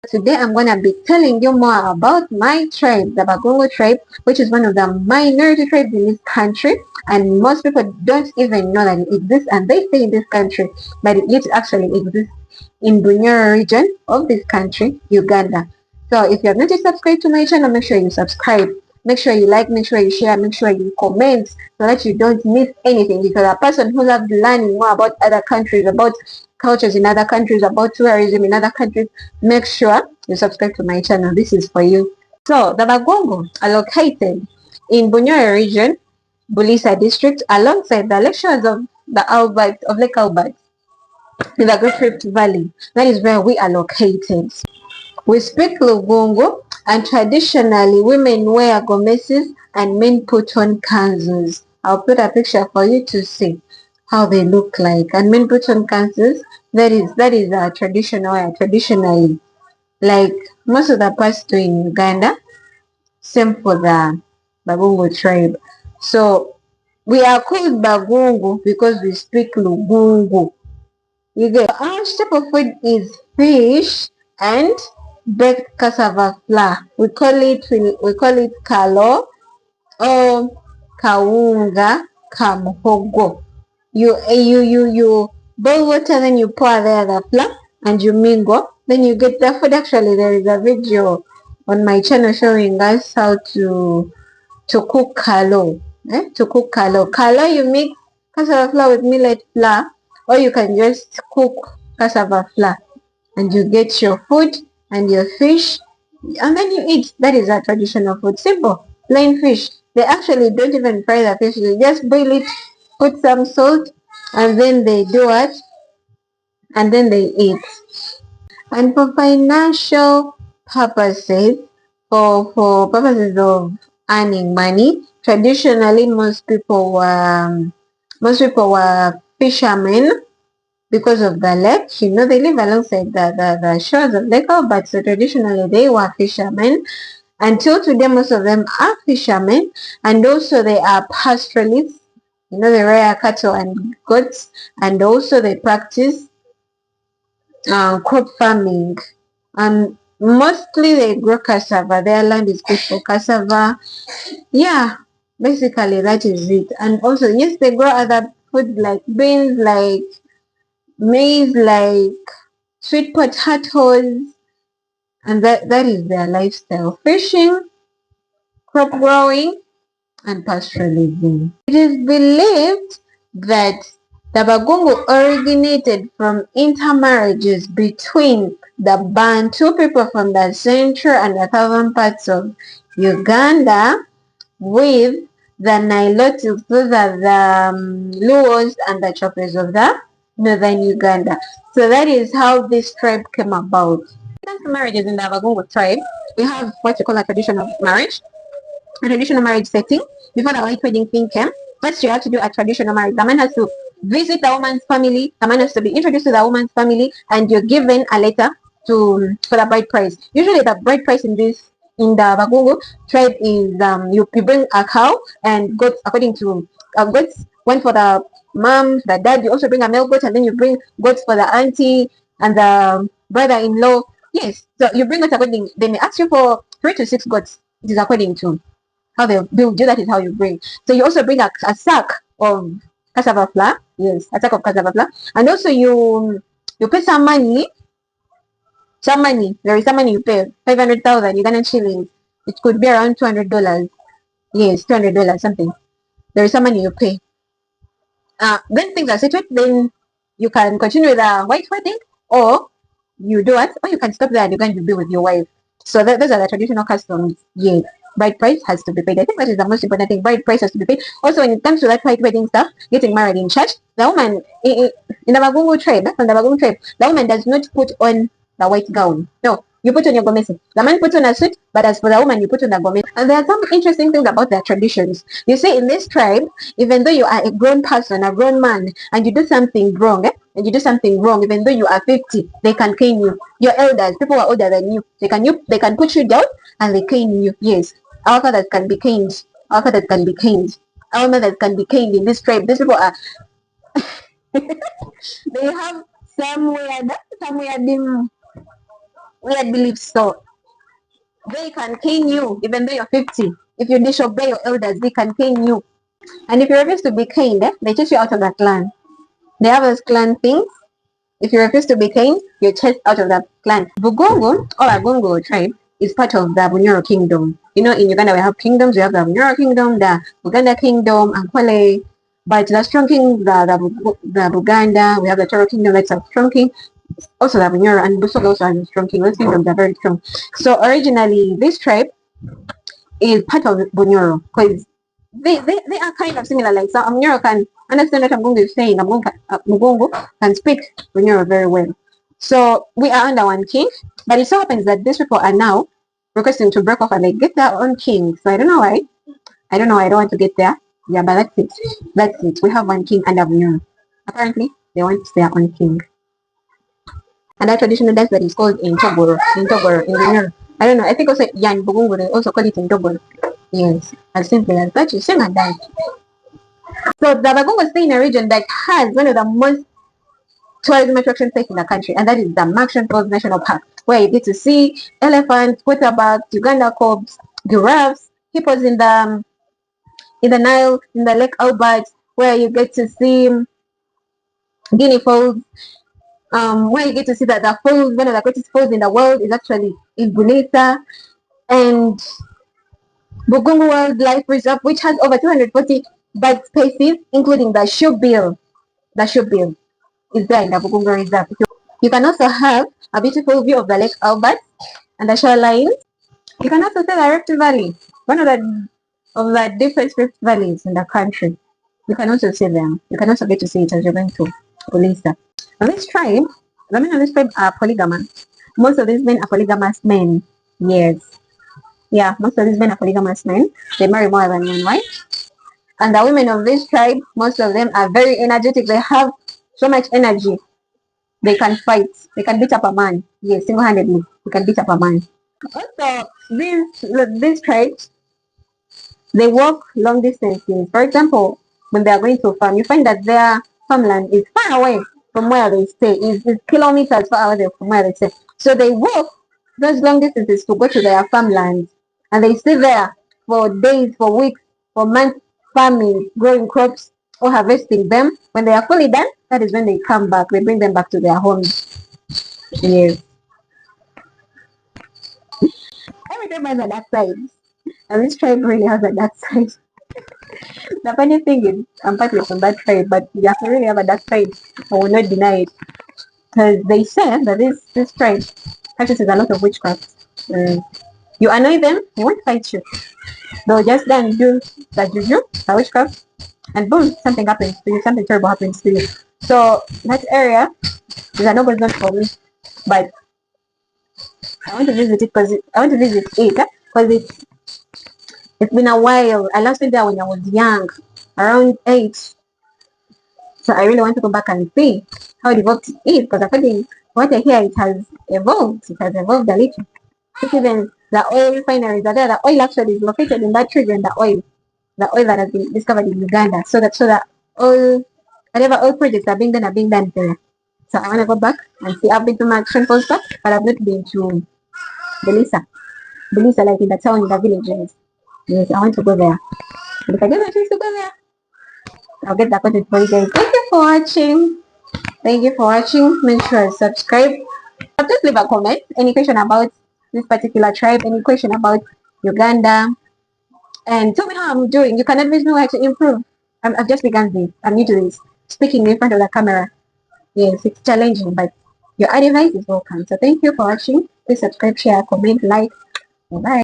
Today I'm going to be telling you more about my tribe, the Bagungu tribe, which is one of the minority tribes in this country, and most people don't even know that it exists, and they stay in this country, but it actually exists in Bunyoro region of this country, Uganda. So if you have not yet subscribed to my channel, make sure you subscribe. Make sure you like, make sure you share, make sure you comment so that you don't miss anything. If you're a person who loves learning more about other countries, about cultures in other countries, about tourism in other countries, make sure you subscribe to my channel. This is for you. So the Bagungu are located in Bunyoro region, Bulisa district, alongside the lectures of the Albert of Lake Albert in the Great Rift Valley. That is where we are located. We speak Lugungu, and traditionally women wear gomeses and men put on kanzus. I'll put a picture for you to see how they look like. And men put on kanzus. That is a traditional wear. Traditionally, like most of the parts do in Uganda, same for the Bagungu tribe. So we are called Bagungu because we speak Lugungu. You get our type of food is fish and baked cassava flour. We call it kalo or kaunga kamuhogo. You boil water, then you pour there the flour and you mingle. Then you get the food. Actually, there is a video on my channel showing us how to cook kalo. To cook kalo. Kalo, you mix cassava flour with millet flour, or you can just cook cassava flour and you get your food and your fish and then you eat. That is a traditional food. Simple, plain fish. They actually don't even fry the fish. They just boil it, put some salt, and then they do it, and then they eat. And for financial purposes, for purposes of earning money, traditionally most people were fishermen because of the lake. You know, they live alongside the shores of Lake Albert, so traditionally they were fishermen. Until today, most of them are fishermen, and also they are pastoralists. You know, they rear cattle and goats, and also they practice crop farming. And mostly they grow cassava. Their land is good for cassava. Yeah, basically that is it. And also, yes, they grow other food like beans, like maize, like sweet potatoes, and that is their lifestyle. Fishing, crop growing, and pastoralism. It is believed that the Bagungu originated from intermarriages between the Bantu people from the central and the southern parts of Uganda with the Nilotics. Those are the Luos and the Chokers of the northern Uganda. So that is how this tribe came about. When it comes to marriages in the Bagungu tribe, we have what you call a traditional marriage. A traditional marriage setting. Before the white wedding thing came, first you have to do a traditional marriage. The man has to visit the woman's family, the man has to be introduced to the woman's family, and you're given a letter for the bride price. Usually the bride price in the Bagungu tribe is you bring a cow and goats according to goats, one for the mom, the dad. You also bring a male goat, and then you bring goats for the auntie and the brother-in-law. Yes, so you bring it according. They may ask you for 3 to 6 goats. It is according to how they build you. That is how you bring. So you also bring a sack of cassava flour. Yes, a sack of cassava flour, and also you pay some money. Some money. There is some money you pay. 500,000 Ugandan shillings. It could be around $200. Yes, $200 something. There is some money you pay. When things are settled, then you can continue with the white wedding, or you do it, or you can stop there and you can be with your wife. So those are the traditional customs. Yes, bride price has to be paid. I think that is the most important thing. Bride price has to be paid. Also, when it comes to that white wedding stuff, getting married in church, the woman in the Bagungu tribe, from the Bagungu tribe, the woman does not put on the white gown. No, you put on your gomesi. The man puts on a suit, but as for the woman, you put on a gomesi. And there are some interesting things about their traditions. You see, in this tribe, even though you are a grown person, a grown man, and you do something wrong, and you do something wrong, even though you are 50, they can cane you. Your elders, people who are older than you, they can put you down and they cane you. Yes, our fathers can be caned. Our fathers can be caned. Our mothers can be caned in this tribe. These people are they have somewhere dim weird beliefs. So they can cane you even though you're 50. If you disobey your elders, they can cane you. And if you refuse to be caned, they chase you out of the clan. They have those clan things. If you refuse to be caned, you're chased out of the clan. Bugungu or Bagungu tribe is part of the Bunyoro kingdom. You know, in Uganda we have kingdoms. We have the Bunyoro kingdom, the Uganda kingdom, Ankwale. But the strong king, the Buganda, we have the Toro kingdom, that's a strong king. Also the Bunyoro and Busoga also has a strong king. Those kingdoms are very strong. So originally this tribe is part of Bunyoro because they are kind of similar. Like so Bunyoro can understand what Mugungu is saying. Mugungu can speak Bunyoro very well. So we are under one king, but it so happens that these people are now requesting to break off and they get their own king. So I don't know why. I don't know. I don't want to get there. Yeah, but that's it. That's it. We have one king under Bunyoro. Apparently, they want their own king. And that traditional dance that is called in Togoro, in Bunyoro. I don't know. I think also Yan Bugungu, they also call it in Togoro. Yes, as simple as that. You sing and dance. So the Bagungu stay in a region that has one of the most tourism attraction sites in the country, and that is the Maxon Falls National Park, where you get to see elephants, quarterbacks, Uganda cobs, giraffes, hippos in the Nile, in the Lake Albert, where you get to see guinea fowls, where you get to see that the falls, one of the greatest falls in the world, is actually in Bulisa, and Bagungu Wildlife Reserve, which has over 240 bird species, including the shoebill. The shoebill is there in the Bagungu Reserve. You can also have a beautiful view of the Lake Albert and the shoreline. You can also see the Rift Valley, one of the different Rift Valleys in the country. You can also see them. You can also get to see it as you're going to Ulisa. Now this tribe, the men of this tribe are polygamous. Most of these men are polygamous men. Yes. Yeah, most of these men are polygamous men. They marry more than one wife. And the women of this tribe, most of them are very energetic. They have so much energy. They can fight. They can beat up a man. Yes, single-handedly. They can beat up a man. Also, these tribes, they walk long distances. For example, when they are going to farm, you find that their farmland is far away from where they stay. It's kilometers far away from where they stay. So they walk those long distances to go to their farmlands. And they stay there for days, for weeks, for months, farming, growing crops, or harvesting them. When they are fully done, that is when they come back. They bring them back to their homes. Yes. Every tribe has a dark side. And this tribe really has a dark side. The funny thing is, I'm partly from that tribe, but you have to really have a dark side. I will not deny it. Because they say that this tribe practices a lot of witchcraft. You annoy them, they won't fight you. They'll just then do the juju, the witchcraft, and boom, something happens to you, something terrible happens to you. So that area is a no-go zone for me. But I want to visit it because it's been a while. I last went there when I was young, around 8. So I really want to go back and see how developed it is because according to what I hear, it has evolved. It has evolved a little. It's even the oil refineries are there. The oil actually is located in that region. The oil that has been discovered in Uganda. So that oil, whatever oil projects are being done there. So I want to go back and see. I've been to my Post Park, but I've not been to Belisa. Belisa, like in the town, in the villages. Yes, I want to go there. But if I get a chance to go there, I'll get that content for you guys. Thank you for watching. Thank you for watching. Make sure to subscribe. Just leave a comment. Any question about this particular tribe? Any question about Uganda? And tell me how I'm doing. You can advise me how to improve. I've just begun this. I'm new to this. Speaking in front of the camera. Yes, it's challenging, but your advice is welcome. So thank you for watching. Please subscribe, share, comment, like. Bye.